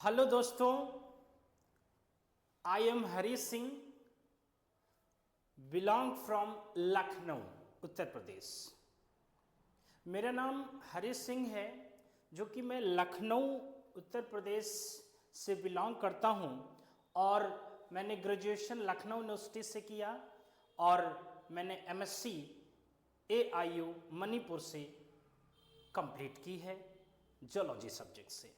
Hello दोस्तों, I am Hari Singh, belong from Lucknow, Uttar Pradesh. मेरा नाम हरी सिंह है, जो कि मैं लखनऊ उत्तर प्रदेश से बिलोंग करता हूं और मैंने ग्रेजुएशन लखनऊ यूनिवर्सिटी से किया और मैंने एमएससी एआईयू मणिपुर से कंप्लीट की है जूलॉजी सब्जेक्ट से।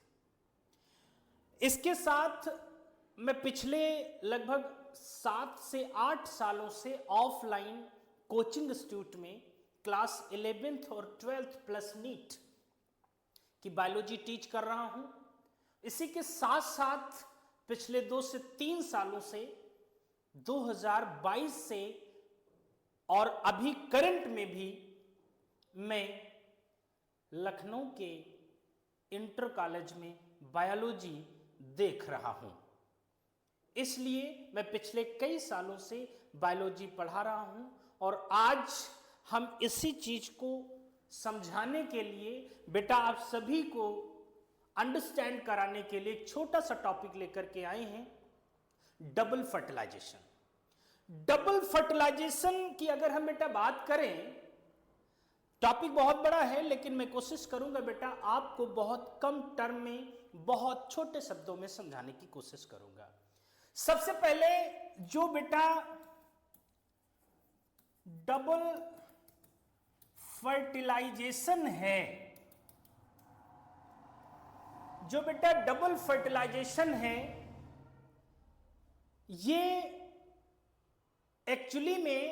इसके साथ मैं पिछले लगभग 7 से 8 सालों से ऑफलाइन कोचिंग इंस्टीट्यूट में क्लास 11th और 12th प्लस नीट की बायोलॉजी टीच कर रहा हूं। इसी के साथ साथ पिछले 2 से 3 सालों से 2022 से और अभी करंट में भी मैं लखनऊ के इंटर कॉलेज में बायोलॉजी देख रहा हूं। इसलिए मैं पिछले कई सालों से बायोलॉजी पढ़ा रहा हूं और आज हम इसी चीज को समझाने के लिए बेटा आप सभी को अंडरस्टैंड कराने के लिए एक छोटा सा टॉपिक लेकर के आए हैं, डबल फर्टिलाइजेशन। डबल फर्टिलाइजेशन की अगर हम बेटा बात करें, टॉपिक बहुत बड़ा है लेकिन मैं कोशिश करूंगा बेटा आपको बहुत कम टर्म में बहुत छोटे शब्दों में समझाने की कोशिश करूंगा। सबसे पहले जो बेटा डबल फर्टिलाइजेशन है, जो बेटा डबल फर्टिलाइजेशन है, ये एक्चुअली में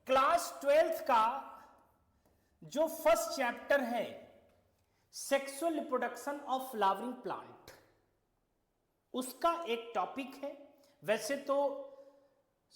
क्लास 12th का जो फर्स्ट चैप्टर है sexual reproduction of flowering plant, उसका एक टॉपिक है। वैसे तो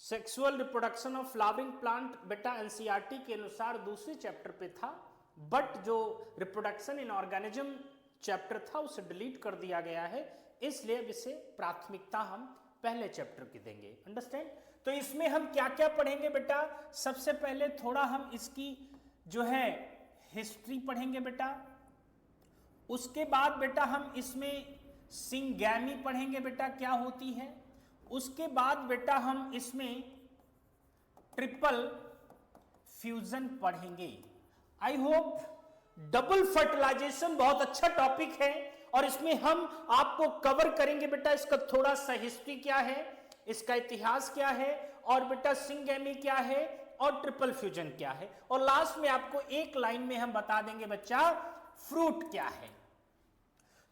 sexual reproduction of flowering plant बेटा एनसीईआरटी के अनुसार दूसरे चैप्टर पे था, बट जो रिप्रोडक्शन इन ऑर्गेनिज्म चैप्टर था उसे डिलीट कर दिया गया है, इसलिए अब इसे प्राथमिकता हम पहले चैप्टर की देंगे। अंडरस्टैंड? तो इसमें हम क्या क्या पढ़ेंगे बेटा, सबसे पहले थोड़ा हम इसकी जो है हिस्ट्री पढ़ेंगे बेटा। उसके बाद बेटा हम इसमें सिंगैमी पढ़ेंगे बेटा क्या होती है। उसके बाद बेटा हम इसमें ट्रिपल फ्यूजन पढ़ेंगे। आई होप डबल फर्टिलाइजेशन बहुत अच्छा टॉपिक है और इसमें हम आपको कवर करेंगे बेटा इसका थोड़ा सा हिस्ट्री क्या है, इसका इतिहास क्या है और बेटा सिंगैमी क्या है और ट्रिपल फ्यूजन क्या है, और लास्ट में आपको एक लाइन में हम बता देंगे बच्चा फ्रूट क्या है।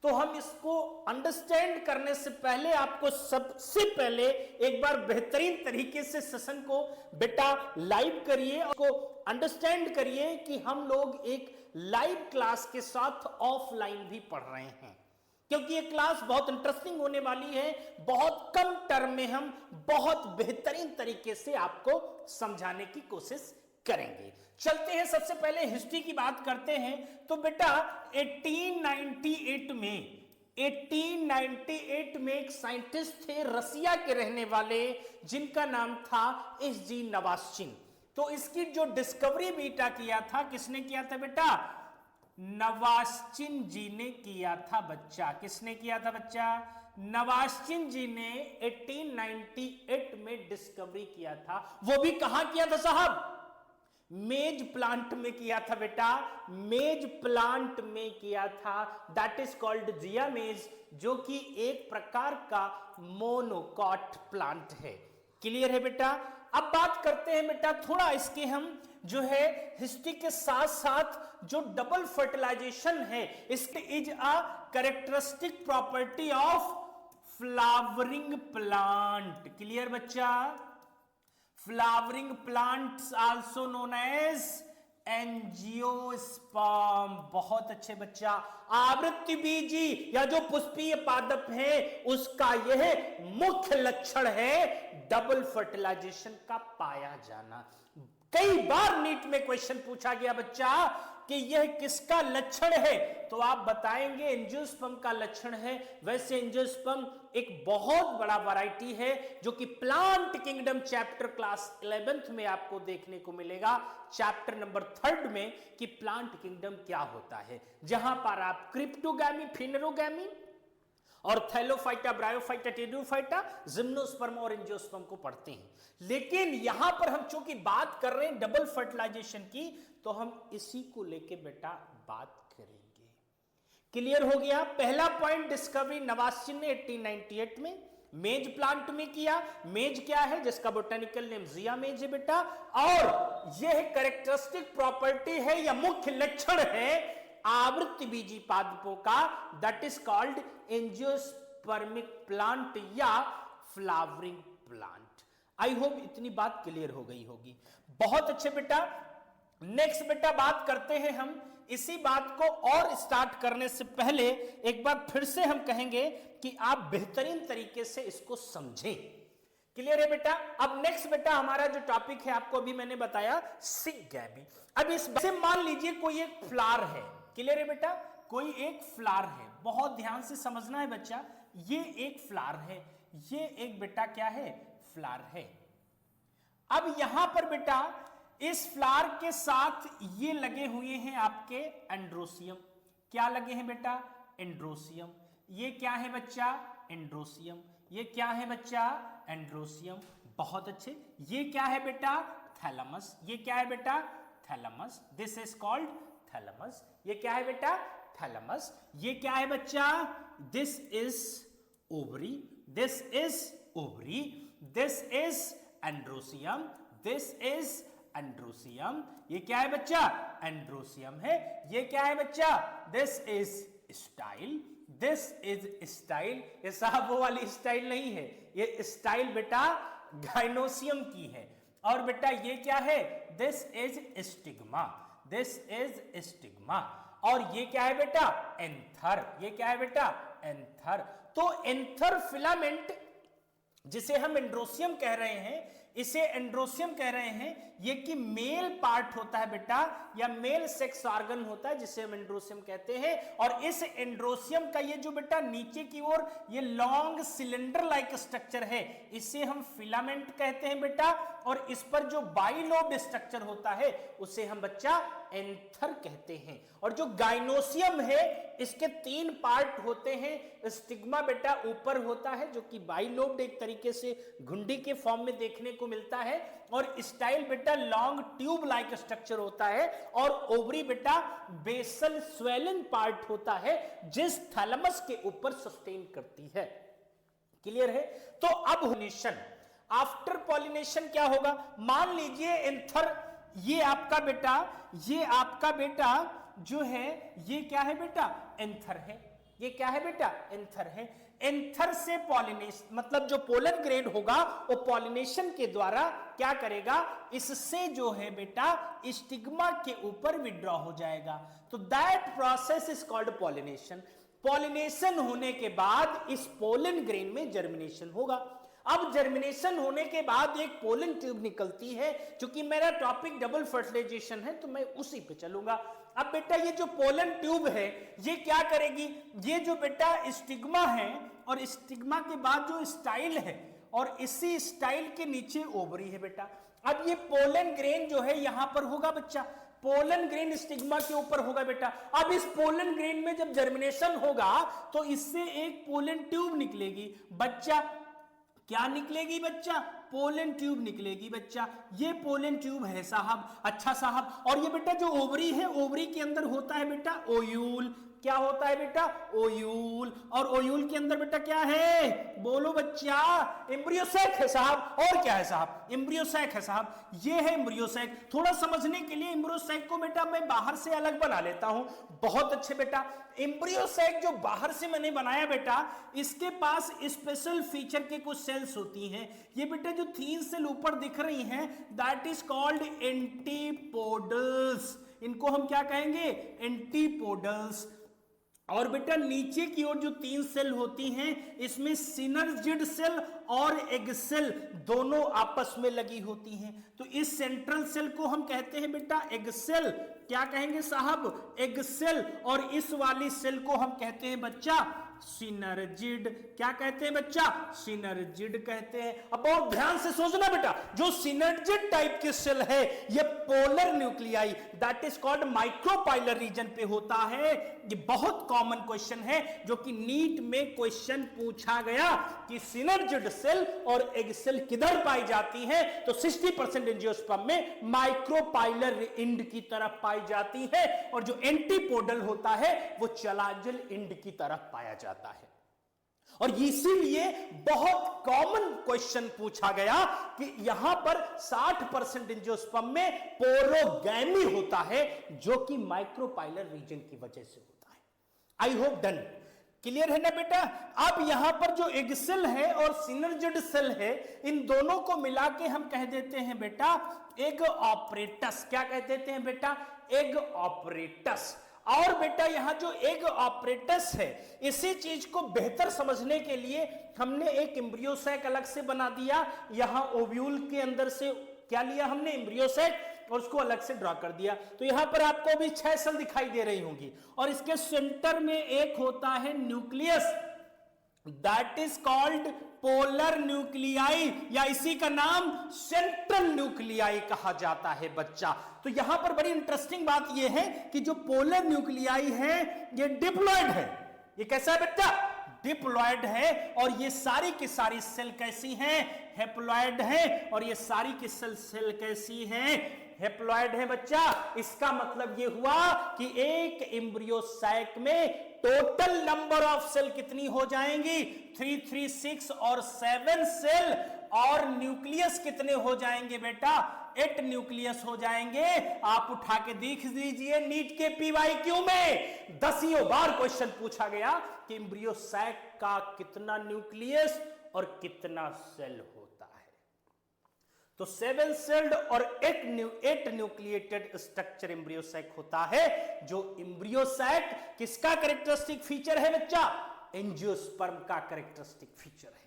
तो हम इसको अंडरस्टैंड करने से पहले आपको सबसे पहले एक बार बेहतरीन तरीके से सेशन को बेटा लाइव करिए और को अंडरस्टैंड करिए कि हम लोग एक लाइव क्लास के साथ ऑफलाइन भी पढ़ रहे हैं, क्योंकि ये क्लास बहुत इंटरेस्टिंग होने वाली है। बहुत कम टर्म में हम बहुत बेहतरीन तरीके से आपको समझाने की कोशिश करेंगे। चलते हैं, सबसे पहले हिस्ट्री की बात करते हैं। तो बेटा 1898 में एक साइंटिस्ट थे रसिया के रहने वाले, जिनका नाम था एसजी नवास्चिन। तो इसकी जो डिस्कवरी बेटा किया था, किसने किया था बेटा? नवास्चिन जी ने किया था बच्चा। किसने किया था बच्चा? नवास्चिन जी ने 1898 में डिस्कवरी किया था। वो भी कहां किया था साहब? मेज प्लांट में किया था बेटा, मेज प्लांट में किया था। दैट इज कॉल्ड जिया मेज, जो कि एक प्रकार का मोनोकॉट प्लांट है। क्लियर है बेटा? अब बात करते हैं बेटा थोड़ा इसके हम जो है हिस्ट्री के साथ साथ जो डबल फर्टिलाइजेशन है, इसके is a characteristic property of flowering plant. Clear बच्चा? Flowering plants also known as angiosperm. बहुत अच्छे बच्चा। आवृत्ति बीजी या जो पुष्पीय पादप है उसका यह मुख्य लक्षण है डबल फर्टिलाइजेशन का पाया जाना। कई बार नीट में क्वेश्चन पूछा गया बच्चा कि यह किसका लक्षण है, तो आप बताएंगे एंजियोस्पर्म का लक्षण है। वैसे एंजियोस्पर्म एक बहुत बड़ा वैरायटी है जो कि plant kingdom chapter class 11th में आपको देखने को मिलेगा, चैप्टर नंबर 3 में, कि प्लांट किंगडम क्या होता है, जहां पर आप क्रिप्टोगैमी, फिनेरोगैमी और थैलोफाइटा, ब्रायोफाइटा, टेरिडोफाइटा, जिम्नोस्पर्म और एंजियोस्पर्म को पढ़ते हैं। लेकिन यहां पर हम चूंकि बात कर रहे हैं डबल फर्टिलाइजेशन की, तो हम इसी को लेके बेटा बात करेंगे। क्लियर हो गया? पहला पॉइंट डिस्कवरी नवासिन ने 1898 में मेज प्लांट में किया। मेज क्या है? जिसका बोटेनिकल नेम जिया मेज है बेटा, और यह कैरेक्टरिस्टिक प्रॉपर्टी है या मुख्य लक्षण है आवृत्ति बीजी पादपों का, that is called angiospermic plant या फ्लावरिंग प्लांट। आई होप इतनी बात क्लियर हो गई होगी। बहुत अच्छे बेटा। नेक्स्ट बेटा बात करते हैं हम इसी बात को, और स्टार्ट करने से पहले एक बार फिर से हम कहेंगे कि आप बेहतरीन तरीके से इसको समझें। क्लियर है बेटा? अब नेक्स्ट बेटा हमारा जो टॉपिक है आपको अभी मैंने बताया सिगगैबी। अब इससे मान लीजिए कोई एक फ्लावर है। क्लियर है बेटा? कोई एक फ्लावर है, बहुत ध्यान से समझना है बच्चा। ये एक फ्लावर है, ये एक बेटा क्या है? फ्लावर है। अब यहां पर बेटा इस फ्लावर के साथ ये लगे हुए हैं आपके एंड्रोसियम। क्या लगे हैं बेटा? एंड्रोसियम। ये क्या है बच्चा? एंड्रोसियम। ये क्या है बच्चा? एंड्रोसियम। बहुत अच्छे। ये क्या है बेटा? थैलेमस। ये क्या है बेटा? Thalamus. This is called thalamus. ये क्या है बेटा? थैलेमस। ये क्या है बच्चा? This is ovary. This is ovary. This is androecium. This is androecium. ये क्या है बच्चा? एंड्रोसियम है। ये क्या है बच्चा? This is style. This is style. ये साहब वो वाली स्टाइल नहीं है, ये स्टाइल बेटा गाइनोसियम की है। और बेटा ये क्या है? This is stigma. This is stigma. और ये क्या है बेटा? एंथर। ये क्या है बेटा? एंथर। तो एंथर फिलामेंट जिसे हम एंड्रोसियम कह रहे हैं, इसे एंड्रोसियम कह रहे हैं। ये कि मेल पार्ट होता है बेटा, या मेल सेक्स ऑर्गन होता है जिसे हम एंड्रोसियम कहते हैं। और इस एंड्रोसियम का ये जो बेटा नीचे की ओर ये लॉन्ग सिलेंडर लाइक स्ट्रक्चर है, इसे हम फिलामेंट कहते हैं बेटा। और इस पर जो बाइलोब स्ट्रक्चर होता है उसे हम बच्चा एंथर कहते हैं। और जो गाइनोसियम है इसके 3 पार्ट होते हैं। स्टिग्मा बेटा ऊपर होता है जो कि बाइलोब्ड एक तरीके से घुंडी के फॉर्म में देखने को मिलता है, और स्टाइल बेटा लॉन्ग ट्यूब लाइक स्ट्रक्चर होता है, और ओवरी बेटा बेसल स्वेलन पार्ट होता है जिस थैलेमस के ऊपर सस्टेन करती है। क्लियर है? तो अब पॉलिनेशन, आफ्टर पॉलिनेशन क्या होगा? मान लीजिए एंथर, ये आपका बेटा जो है ये क्या है बेटा? एंथर है। ये क्या है बेटा? एंथर है। एंथर से पॉलिनेशन मतलब जो पोलन ग्रेन होगा वो पॉलिनेशन के द्वारा क्या करेगा? इससे जो है बेटा स्टिग्मा के ऊपर विड्रॉ हो जाएगा। तो that process is called pollination. Pollination होने के बाद इस पोलन ग्रेन में जर्मिनेशन होगा। अब जर्मिनेशन होने के बाद एक पोलन ट्यूब निकलती है। क्योंकि मेरा टॉपिक डबल फर्टिलाइजेशन है तो मैं उसी पे चलूंगा। अब बेटा ये जो पोलन ट्यूब है ये क्या करेगी? ये जो बेटा स्टिग्मा है और स्टिग्मा के बाद जो स्टाइल है और इसी स्टाइल के नीचे ओवरी है बेटा। अब ये पोलन ग्रेन जो है यहां पर होगा बच्चा, पोलन ग्रेन स्टिग्मा के ऊपर होगा बेटा। अब इस पोलन ग्रेन में जब जर्मिनेशन होगा तो इससे एक पोलन ट्यूब निकलेगी बच्चा। क्या निकलेगी बच्चा? पोलन ट्यूब निकलेगी बच्चा। ये पोलन ट्यूब है साहब। अच्छा साहब, और ये बेटा जो ओवरी है, ओवरी के अंदर होता है बेटा ओयूल। क्या होता है बेटा? ओयूल। और ओयूल के अंदर बेटा क्या है? बोलो बच्चा। एम्ब्रियोसैक है साहब। और क्या है साहब? एम्ब्रियोसैक है साहब। ये है एम्ब्रियोसैक। थोड़ा समझने के लिए एम्ब्रियोसैक को बेटा मैं बाहर से अलग बना लेता हूं। बहुत अच्छे बेटा। एम्ब्रियोसैक जो बाहर से मैंने बनाया बेटा, इसके पास स्पेशल फीचर के कुछ सेल्स होती हैं। ये बेटा जो 3 सेल ऊपर दिख रही हैं दैट इज कॉल्ड एंटीपोडल्स। इनको हम क्या कहेंगे? एंटीपोडल्स। और बेटा नीचे की ओर जो 3 सेल होती हैं इसमें सिनर्जिड सेल और एग सेल दोनों आपस में लगी होती हैं। तो इस सेंट्रल सेल को हम कहते हैं बेटा एग सेल। क्या कहेंगे साहब? Egg cell. और इस वाली सेल को हम कहते हैं बच्चा सिनर्जिड। क्या कहते हैं बच्चा? सिनर्जिड कहते हैं। अब बहुत ध्यान से सोचना बेटा, जो सिनर्जिड टाइप के सेल है ये polar nuclei that is called micropylar reason पे होता है। ये बहुत कॉमन क्वेश्चन है जो कि नीट में क्वेश्चन पूछा गया कि सिनर्जिड सेल और एग सेल किधर पाई जाती है, तो 60% एंजियोस्पर्म में माइक्रोपाइलर इंड की तरफ पाई जाती है और जो एंटीपोडल होता है वो चलाजल इंड की तरफ पाया जाता है। और इसीलिए बहुत कॉमन क्वेश्चन पूछा गया कि यहां पर 60% एंजियोस्पर्म में पोरोगैमी होता है जो कि माइक्रोपाइलर रीजन की वजह से होता है। आई होप डन, क्लियर है ना बेटा? अब यहां पर जो एग सेल है और सिनर्जिड सेल है, इन दोनों को मिला के हम कह देते हैं बेटा एग ऑपरेटस। क्या कह देते हैं बेटा? Egg apparatus. और बेटा यहां जो एग ऑपरेटस है, इसी चीज को बेहतर समझने के लिए हमने एक एम्ब्रियो सैक अलग से बना दिया। यहां ओव्यूल के अंदर से क्या लिया हमने? एम्ब्रियो सैक, और उसको अलग से ड्रॉ कर दिया। तो यहां पर आपको भी 6 सेल दिखाई दे रही होंगी और इसके सेंटर में एक होता है nucleus that is called polar nuclei, या इसी का नाम सेंट्रल न्यूक्लियाई कहा जाता है बच्चा। तो यहां पर बड़ी इंटरेस्टिंग बात यह है कि जो पोलर न्यूक्लियाई है ये डिप्लॉयड है। ये कैसा है बच्चा? डिप्लॉयड है। और ये सारी की सारी सेल कैसी हैं? हेप्लॉयड है। और ये सारी की सेल कैसी हैं? हेप्लॉयड है बच्चा। इसका मतलब ये हुआ कि एक एम्ब्रियो सैक में टोटल नंबर ऑफ सेल कितनी हो जाएंगी? 3, 3, 6 और 7 सेल। और न्यूक्लियस कितने हो जाएंगे बेटा? 8 न्यूक्लियस हो जाएंगे। आप उठा के देख लीजिए नीट के पीवाईक्यू में 10 बार क्वेश्चन पूछा गया कि एम्ब्रियो सैक का कितना न्यूक्लियस और कितना सेल होता है। तो 7 सेल्ड और 8 न्यूक्लिएटेड स्ट्रक्चर एम्ब्रियो सैक होता है। जो एम्ब्रियो सैक किसका कैरेक्टरिस्टिक फीचर है बच्चा? एंजियोस्पर्म का कैरेक्टरिस्टिक फीचर है।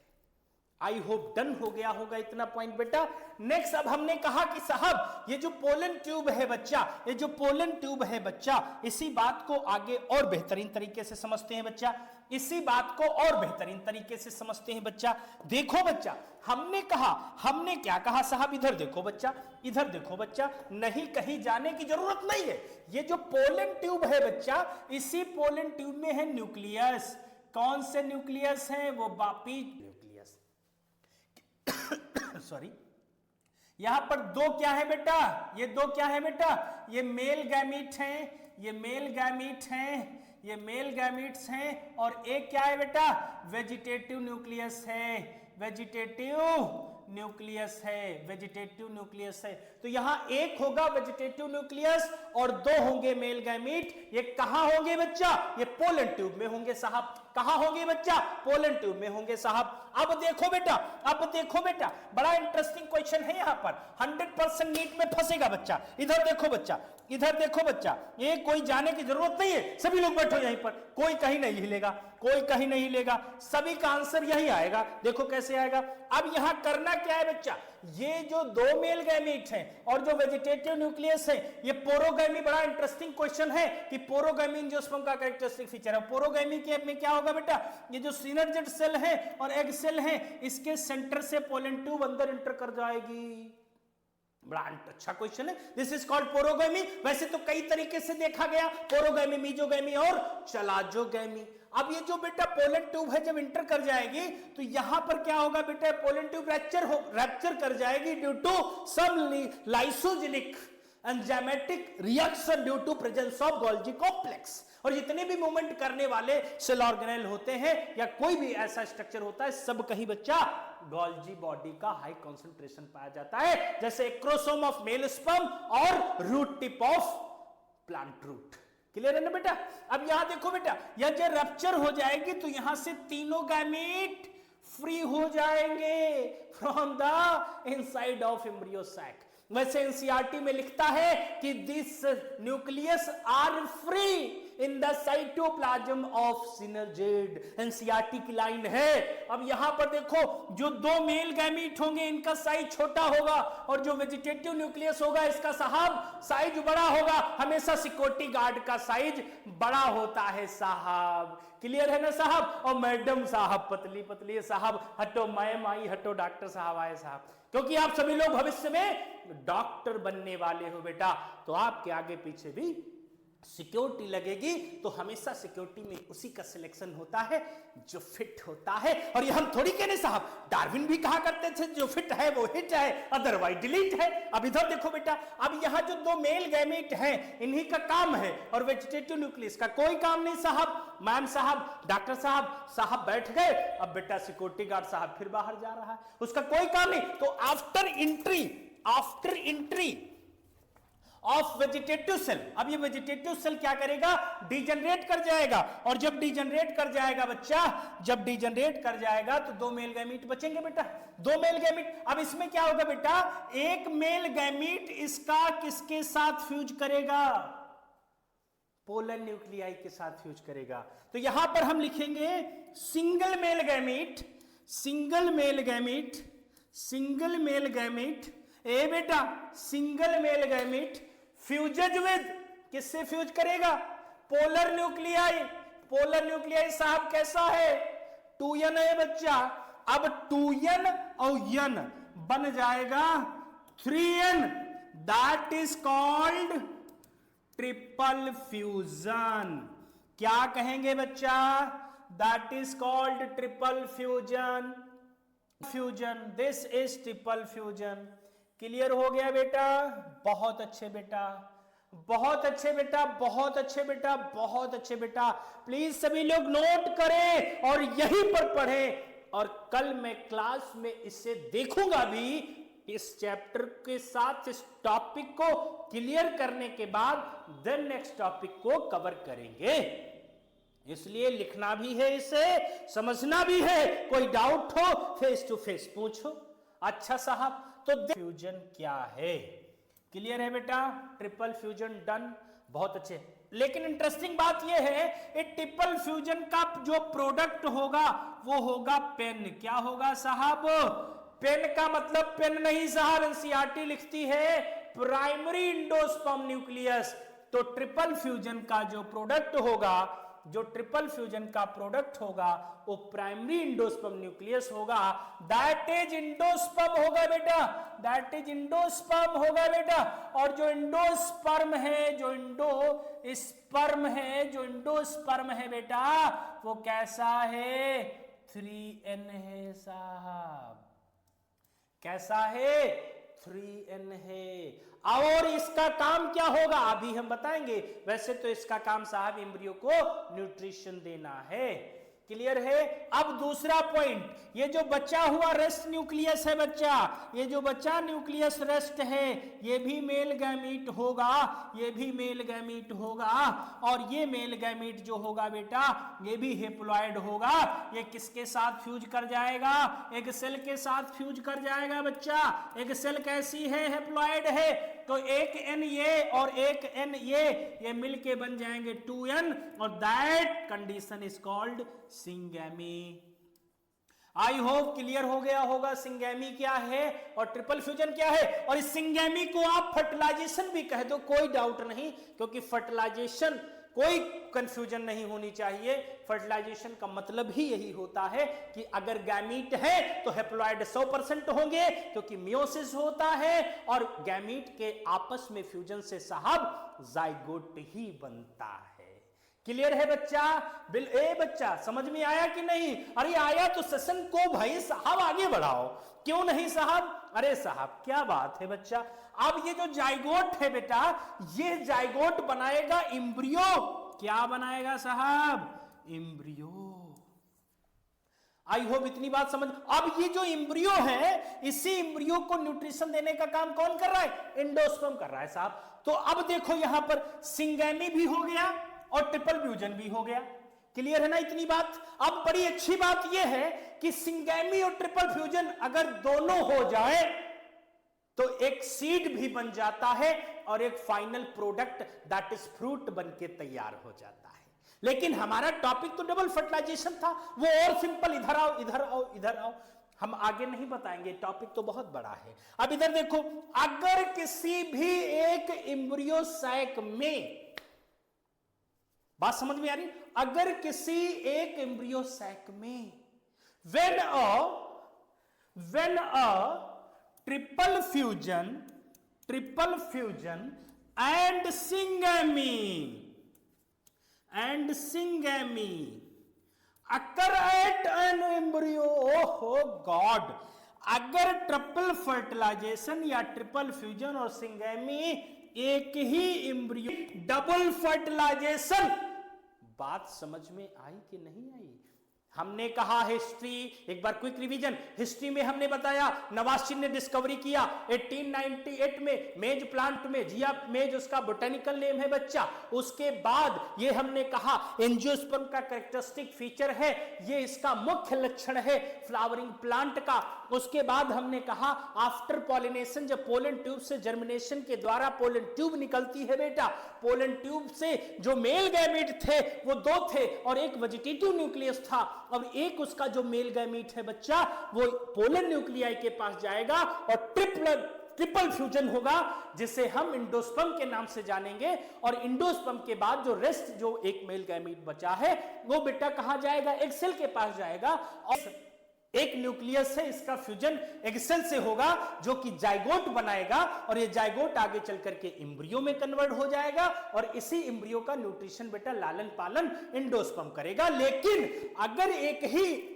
आई होप डन हो गया होगा इतना पॉइंट बेटा। नेक्स्ट अब हमने कहा कि साहब ये जो पोलन ट्यूब है बच्चा, ये जो पोलन ट्यूब है बच्चा, इसी बात को आगे और बेहतरीन तरीके से समझते हैं बच्चा। इसी बात को और बेहतरीन तरीके से समझते हैं बच्चा। देखो बच्चा, हमने कहा, हमने क्या कहा साहब? इधर देखो बच्चा, इधर देखो बच्चा, नहीं कहीं जाने की जरूरत नहीं है। ये जो पोलन ट्यूब है बच्चा, इसी पोलन ट्यूब में है न्यूक्लियस। कौन से न्यूक्लियस है? वो बापी न्यूक्लियस। सॉरी, यहां पर 2 क्या है बेटा? ये 2 क्या है बेटा? ये मेल गैमीट हैं, ये मेल गैमीट हैं, ये मेल गैमीट्स हैं। और एक क्या है बेटा? वेजिटेटिव न्यूक्लियस है, वेजिटेटिव न्यूक्लियस है, वेजिटेटिव न्यूक्लियस है। तो यहां एक होगा वेजिटेटिव न्यूक्लियस और 2 होंगे मेल गैमीट। ये कहां होंगे बच्चा? ये पोलन ट्यूब में होंगे साहब। कहां होंगे बच्चा? पोलन ट्यूब में होंगे साहब। अब देखो बेटा, अब देखो बेटा, बड़ा इंटरेस्टिंग क्वेश्चन है यहां पर, 100% नीट में फंसेगा बच्चा। इधर देखो बच्चा, इधर देखो बच्चा, ये कोई जाने की जरूरत नहीं है। सभी लोग बैठो यहीं पर, कोई कहीं नहीं हिलेगा, कोई कहीं नहीं हिलेगा, सभी का आंसर यही आएगा। देखो कैसे आएगा। अब यहां करना क्या है बच्चा? ये जो 2 मेल गैमीट हैं और जो वेजिटेटिव न्यूक्लियस है, ये पोरोगैमी। बड़ा इंटरेस्टिंग क्वेश्चन है कि पोरोगैमी एंजियोस्पर्म का कैरेक्टरिस्टिक फीचर है। पोरोगैमी के में क्या होगा बेटा? ये जो सिनर्जिड सेल है और एग सेल है, इसके सेंटर से पोलन ट्यूब अंदर इंटर कर जाएगी। बड़ा अच्छा क्वेश्चन है। This is called पोरोगैमी। वैसे तो कई तरीके से देखा गया, पोरोगैमी, मीजोगैमी और चलाजोगैमी। अब ये जो बेटा पोलन ट्यूब है जब इंटर कर जाएगी तो यहां पर क्या होगा बेटा? पोलन ट्यूब रैप्चर कर जाएगी due to some lysogenic enzymatic reaction due to presence of Golgi complex. और जितने भी मूवमेंट करने वाले सेल ऑर्गेनेल होते हैं या कोई भी ऐसा स्ट्रक्चर होता है, सब कहीं बच्चा गोल्जी बॉडी का हाई कंसंट्रेशन पाया जाता है, जैसे क्रोमोसोम ऑफ मेल स्पर्म और root tip of plant root. Clear है ना बेटा? अब यहां देखो बेटा, यह जब रप्चर हो जाएगी तो यहां से तीनों गैमीट फ्री हो जाएंगे from the inside of embryo sac. वैसे एनसीईआरटी में लिखता है कि this nucleus are free in the cytoplasm of synergid. NCERT की लाइन है। अब यहां पर देखो, जो दो मेल गैमीट होंगे इनका साइज छोटा होगा, और जो वेजिटेटिव न्यूक्लियस होगा इसका साहब साइज बड़ा होगा। हमेशा सिक्योरिटी गार्ड का साइज बड़ा होता है साहब। क्लियर है ना साहब? और मैडम साहब पतली पतली साहब, हटो मैम आई, हटो डॉक्टर साहब आए साहब, क्योंकि आप सभी लोग भविष्य में डॉक्टर बनने वाले हो बेटा, तो आपके आगे पीछे भी सिक्योरिटी लगेगी। तो हमेशा सिक्योरिटी में उसी का सिलेक्शन होता है जो फिट होता है। और ये हम थोड़ी कहने साहब, डार्विन भी कहा करते थे जो फिट है वो हिट है, अदरवाइज डिलीट है। अब इधर देखो बेटा, अब यहां जो दो मेल गैमीट हैं इन्हीं का काम है, और वेजिटेटिव न्यूक्लियस का कोई काम नहीं साहब। मैम साहब, डॉक्टर साहब, साहब बैठ गए, अब बेटा सिक्योरिटी गार्ड साहब फिर बाहर जा रहा है, उसका कोई काम नहीं। तो after entry of vegetative cell, अब ये वेजिटेटिव सेल क्या करेगा? डिजनरेट कर जाएगा, और जब डिजनरेट कर जाएगा बच्चा, जब डिजनरेट कर जाएगा तो दो मेल गैमीट बचेंगे बेटा, दो मेल गैमीट। अब इसमें क्या होगा बेटा? एक मेल गैमीट इसका किसके साथ फ्यूज करेगा? पोलर न्यूक्लियाई के साथ फ्यूज करेगा। तो यहां पर हम लिखेंगे single male gamete, single male gamete, single male gamete. ए बेटा, single male gamete fuses with, किससे फ्यूज करेगा? Polar nuclei. पोलर न्यूक्लियाई साहब कैसा है? 2n है बच्चा। अब 2n और n बन जाएगा 3n, that is called triple fusion. क्या कहेंगे बच्चा? That is called triple fusion. Fusion, this is triple fusion. Clear हो गया बेटा? बहुत अच्छे बेटा, बहुत अच्छे बेटा, बहुत अच्छे बेटा, बहुत अच्छे बेटा। प्लीज सभी लोग नोट करें और यहीं पर पढ़ें, और कल मैं क्लास में इसे देखूंगा भी। इस चैप्टर के साथ इस टॉपिक को क्लियर करने के बाद देन नेक्स्ट टॉपिक को कवर करेंगे। इसलिए लिखना भी है, इसे समझना भी है। कोई डाउट हो फेस टू फेस पूछो। अच्छा साहब, तो फ्यूजन क्या है? क्लियर है बेटा? ट्रिपल फ्यूजन डन, बहुत अच्छे। लेकिन इंटरेस्टिंग बात यह है, ये ट्रिपल फ्यूजन का जो प्रोडक्ट होगा वो होगा पेन। क्या होगा साहब? पेन का मतलब पेन नहीं साहब, एनसीईआरटी लिखती है प्राइमरी इंडोस्पर्म न्यूक्लियस। तो ट्रिपल फ्यूजन का जो प्रोडक्ट होगा, जो ट्रिपल फ्यूजन का प्रोडक्ट होगा वो प्राइमरी इंडोस्पर्म न्यूक्लियस होगा। दैट इज इंडोस्पर्म होगा बेटा, दैट इज इंडोस्पर्म होगा बेटा। और जो इंडोस्पर्म है, जो इंडोस्पर्म है, जो इंडोस्पर्म है बेटा, वो कैसा है? 3n है साहब। कैसा है? 3n है। और इसका काम क्या होगा अभी हम बताएंगे। वैसे तो इसका काम साहब एम्ब्रियो को न्यूट्रिशन देना है। क्लियर है? अब दूसरा पॉइंट, ये जो बचा हुआ रेस्ट न्यूक्लियस है बच्चा, ये जो बचा न्यूक्लियस रेस्ट है, ये भी मेल गैमीट होगा, ये भी मेल गैमीट होगा। और ये मेल गैमीट जो होगा बेटा, ये भी हेप्लॉइड होगा। ये किसके साथ फ्यूज कर जाएगा? एक सेल के साथ फ्यूज कर जाएगा बच्चा। एक सेल कैसी है? हेप्लॉइड है। तो एक n ये और एक n ये मिलके बन जाएंगे 2n, और that condition is called syngamy. I hope clear हो गया होगा सिंगैमी क्या है और ट्रिपल फ्यूजन क्या है। और इस सिंगैमी को आप फर्टिलाइजेशन भी कह दो, कोई डाउट नहीं, क्योंकि फर्टिलाइजेशन कोई कंफ्यूजन नहीं होनी चाहिए। फर्टिलाइजेशन का मतलब ही यही होता है कि अगर गैमीट है तो हेप्लॉइड 100% होंगे, क्योंकि मियोसिस होता है और गैमीट के आपस में फ्यूजन से साहब जाइगोट ही बनता है। क्लियर है बच्चा? ए बच्चा समझ में आया कि नहीं? अरे आया तो सेशन को भाई साहब आगे बढ़ाओ, क्यों नहीं साहब? अरे साहब क्या बात है बच्चा। अब ये जो जाइगोट है बेटा, ये जाइगोट बनाएगा एम्ब्रियो। क्या बनाएगा साहब? एम्ब्रियो। आई होप इतनी बात समझ। अब ये जो एम्ब्रियो है, इसी एम्ब्रियो को न्यूट्रिशन देने का काम कौन कर रहा है? एंडोस्पर्म कर रहा है साहब। तो अब देखो यहां पर सिंगैमी भी हो गया और ट्रिपल फ्यूजन भी हो गया। क्लियर है ना इतनी बात? अब बड़ी अच्छी बात यह है कि सिंगैमी और ट्रिपल फ्यूजन अगर दोनों हो जाए तो एक सीड भी बन जाता है और एक final product that is fruit बन के तैयार हो जाता है। लेकिन हमारा टॉपिक तो डबल फर्टिलाइजेशन था, वो और सिंपल, इधर आओ इधर आओ इधर आओ, हम आगे नहीं बताएंगे, टॉपिक तो बहुत बड़ा है। अब इधर देखो, अगर किसी भी एक एम्ब्रियो सैक में, बात समझ में आ रही, अगर किसी एक एम्ब्रियो सैक में when a triple fusion and syngamy occur at an embryo, oh God, अगर ट्रिपल फर्टिलाइजेशन या ट्रिपल फ्यूजन और सिंगेमी एक ही एम्ब्रियो, डबल फर्टिलाइजेशन, बात समझ में आई कि नहीं आई? हमने कहा हिस्ट्री, एक बार क्विक रिवीजन, हिस्ट्री में हमने बताया नवासिन ने डिस्कवरी किया 1898 में मेज प्लांट में, जिया मेज उसका बोटेनिकल नेम है बच्चा। उसके बाद ये हमने कहा एंजियोस्पर्म का कैरेक्टरिस्टिक फीचर है, ये इसका मुख्य लक्षण है फ्लावरिंग प्लांट का। उसके बाद हमने कहा आफ्टर पॉलिनेशन, जब पोलन ट्यूब से जर्मिनेशन के द्वारा पोलन ट्यूब निकलती है बेटा, पोलन ट्यूब से जो मेल गैमीट थे वो 2 थे और एक वेजिटेटिव न्यूक्लियस था। अब एक उसका जो मेल गैमीट है बच्चा, वो पोलन न्यूक्लियाई के पास जाएगा और ट्रिपल फ्यूजन होगा, जिसे हम इंडोस्पर्म के नाम से जानेंगे। और इंडोस्पर्म के बाद जो रेस्ट, जो एक मेल गैमीट बचा है, वो बेटा कहां जाएगा? एग सेल के पास जाएगा और एक न्यूक्लियस से इसका फ्यूजन एग सेल से होगा, जो कि जाइगोट बनाएगा और ये जाइगोट आगे चल करके एम्ब्रियो में कन्वर्ट हो जाएगा और इसी एम्ब्रियो का न्यूट्रिशन बेटा लालन पालन इंडोस्पर्म करेगा। लेकिन अगर एक ही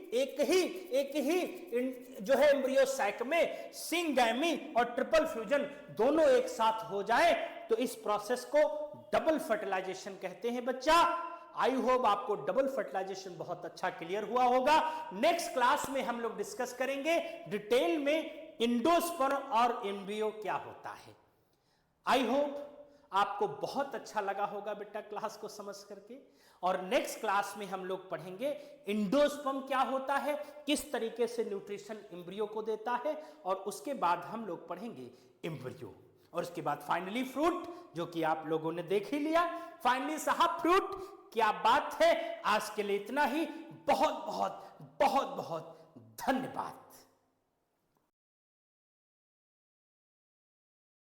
जो है एम्ब्रियो सैक में सिंगैमी और ट्रिपल फ्यूजन दोनों एक साथ हो जाए तो इस प्रोसेस को डबल फर्टिलाइजेशन कहते हैं बच्चा। आई होप आपको डबल फर्टिलाइजेशन बहुत अच्छा क्लियर हुआ होगा। नेक्स्ट क्लास में हम लोग डिस्कस करेंगे डिटेल में इंडोस्पर्म और एम्ब्रियो क्या होता है। आई होप आपको बहुत अच्छा लगा होगा बेटा क्लास को समझ करके। और नेक्स्ट क्लास में हम लोग पढ़ेंगे इंडोस्पर्म क्या होता है, किस तरीके से न्यूट्रिशन एम्ब्रियो को देता है, और उसके बाद हम लोग पढ़ेंगे एम्ब्रियो, और उसके बाद फाइनली फ्रूट, जो कि आप लोगों ने देख ही लिया। फाइनली साहब फ्रूट, क्या बात है। आज के लिए इतना ही। बहुत बहुत बहुत बहुत धन्यवाद।